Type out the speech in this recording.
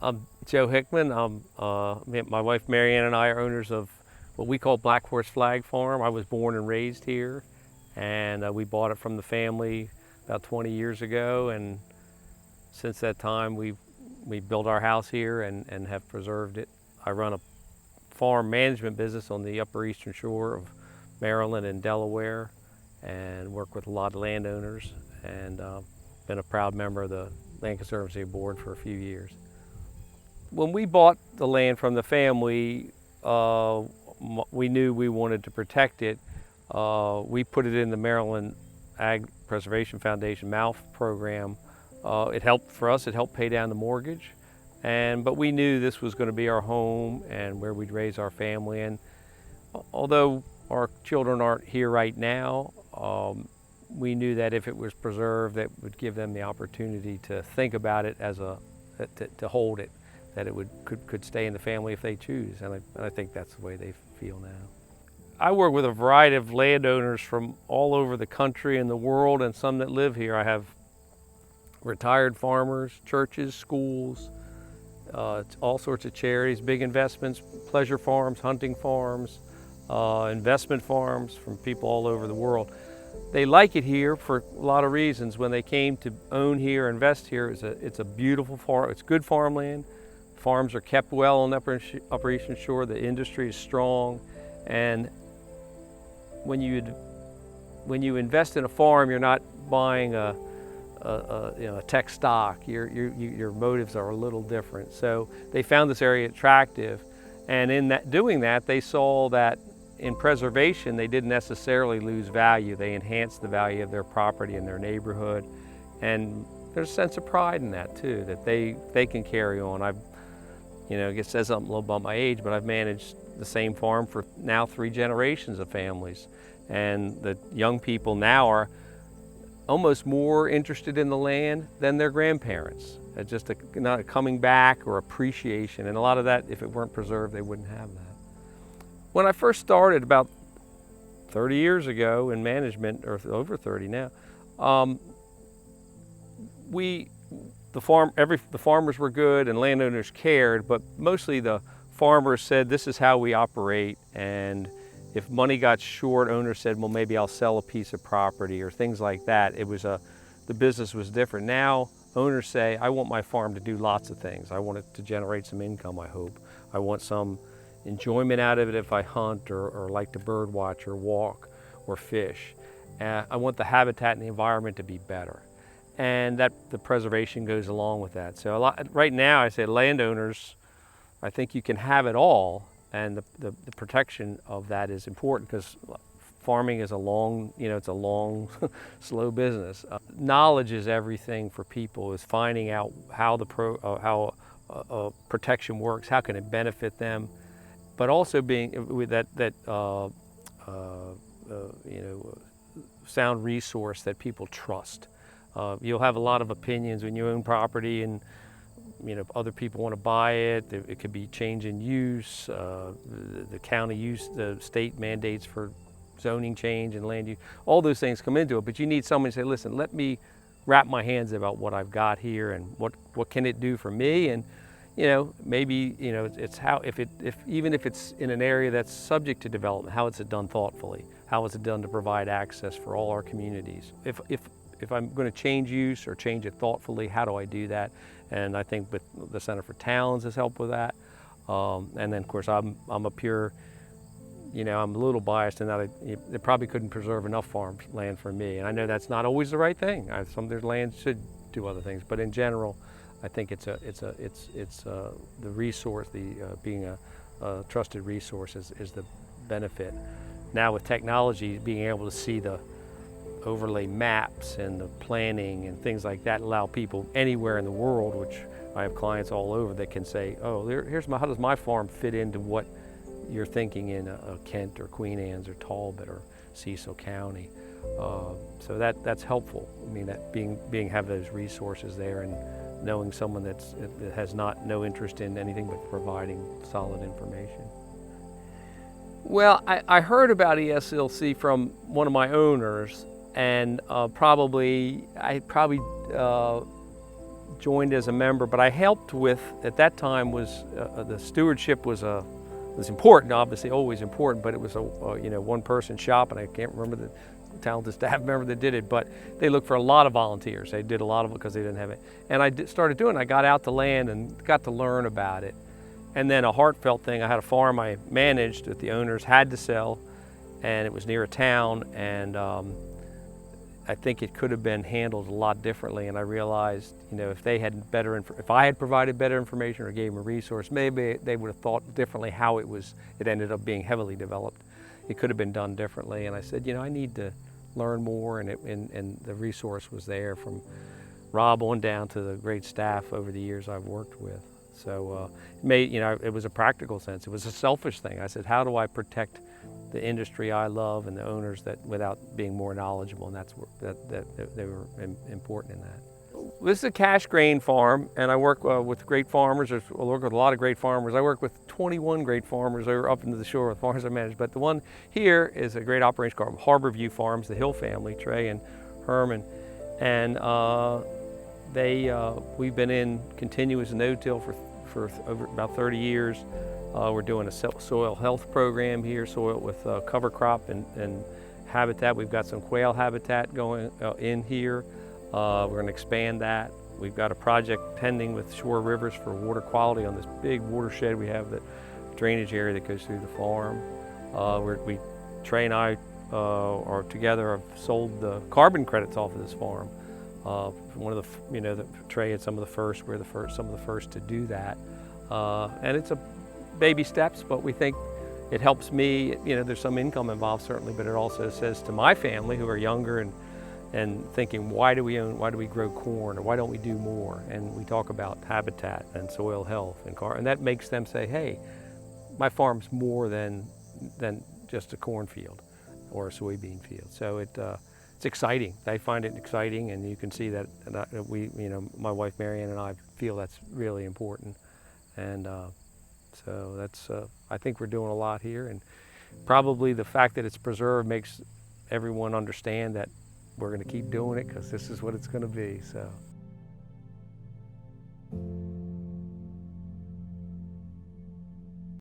I'm Joe Hickman. My wife Marianne and I are owners of what we call Black Horse Flag Farm. I was born and raised here, and we bought it from the family about 20 years ago. And since that time, we built our house here and have preserved it. I run a farm management business on the Upper Eastern Shore of Maryland and Delaware, and work with a lot of landowners, and been a proud member of the Land Conservancy Board for a few years. When we bought the land from the family, we knew we wanted to protect it. We put it in the Maryland Ag Preservation Foundation MALF program. It helped for us, it helped pay down the mortgage, but we knew this was going to be our home and where we'd raise our family. And although our children aren't here right now, we knew that if it was preserved, that would give them the opportunity to think about it as to hold it, that it could stay in the family if they choose. And I think that's the way they feel now. I work with a variety of landowners from all over the country and the world, and some that live here. I have retired farmers, churches, schools, all sorts of charities, big investments, pleasure farms, hunting farms, investment farms from people all over the world. They like it here for a lot of reasons. When they came to own here, invest here, it's a beautiful farm, it's good farmland. Farms are kept well on the Upper Eastern Shore. The industry is strong, and when you invest in a farm, you're not buying a tech stock. Your motives are a little different. So they found this area attractive, and in doing that, they saw that in preservation, they didn't necessarily lose value. They enhanced the value of their property and their neighborhood, and there's a sense of pride in that too, that they can carry on. I guess it says something a little about my age, but I've managed the same farm for now 3 generations of families. And the young people now are almost more interested in the land than their grandparents. It's just not a coming back or appreciation. And a lot of that, if it weren't preserved, they wouldn't have that. When I first started about 30 years ago in management, or over 30 now, the farmers were good and landowners cared, but mostly the farmers said, this is how we operate, and if money got short, owners said, well, maybe I'll sell a piece of property or things like that. The business was different. Now owners say, I want my farm to do lots of things. I want it to generate some income, I hope. I want some enjoyment out of it if I hunt or like to bird watch or walk or fish. I want the habitat and the environment to be better. And that the preservation goes along with that. So right now I say landowners, I think you can have it all, and the protection of that is important, because farming is a long, slow business. Knowledge is everything for people, is finding out how protection works, how can it benefit them, but also being with that sound resource that people trust. You'll have a lot of opinions when you own property, and other people want to buy it. It could be change in use, the county use, the state mandates for zoning change and land use. All those things come into it, but you need someone to say, listen, let me wrap my hands about what I've got here and what can it do for me. And maybe it's how, even if it's in an area that's subject to development, how is it done thoughtfully? How is it done to provide access for all our communities? If I'm going to change use or change it thoughtfully, how do I do that? And I think the Center for Towns has helped with that. And then, of course, I'm a pure, I'm a little biased in that they probably couldn't preserve enough farmland for me. And I know that's not always the right thing. Some of their land should do other things, but in general, I think it's the resource, being a trusted resource is the benefit. Now with technology, being able to see the overlay maps and the planning and things like that allow people anywhere in the world, which I have clients all over, that can say, oh, how does my farm fit into what you're thinking in Kent or Queen Anne's or Talbot or Cecil County. So that's helpful. I mean, that have those resources there, and knowing someone that has no interest in anything but providing solid information. Well, I heard about ESLC from one of my owners, and I probably joined as a member, but I helped with, at that time, was the stewardship was important, obviously always important, but it was a one-person shop, and I can't remember the talented staff member that did it, but they looked for a lot of volunteers. They did a lot of it because they didn't have it. And I started doing it. I got out to land and got to learn about it. And then a heartfelt thing, I had a farm I managed that the owners had to sell, and it was near a town, and I think it could have been handled a lot differently. And I realized, if they had if I had provided better information or gave them a resource, maybe they would have thought differently how it ended up being heavily developed. It could have been done differently. And I said, I need to learn more, and the resource was there from Rob on down to the great staff over the years I've worked with. So it was a practical sense. It was a selfish thing. I said, how do I protect the industry I love and the owners without being more knowledgeable? And that's that they were important in that. This is a cash grain farm, and I work with great farmers. I work with a lot of great farmers. I work with 21 great farmers over up into the shore with farms I manage. But the one here is a great operation called Harborview Farms, the Hill family, Trey and Herman, and we've been in continuous no-till for over about 30 years. We're doing a soil health program here, soil with cover crop and habitat. We've got some quail habitat going in here. We're going to expand that. We've got a project pending with Shore Rivers for water quality on this big watershed we have, the drainage area that goes through the farm. Trey and I are together have sold the carbon credits off of this farm. One of the, Trey had some of the first, we're some of the first to do that. And it's a baby steps, but we think it helps me. There's some income involved certainly, but it also says to my family who are younger and thinking, why do we grow corn, or why don't we do more? And we talk about habitat and soil health and that makes them say, hey, my farm's more than just a cornfield or a soybean field. So it's exciting. They find it exciting, and you can see that my wife Marianne and I feel that's really important. And so that's, I think we're doing a lot here, and probably the fact that it's preserved makes everyone understand that we're going to keep doing it because this is what it's going to be. So.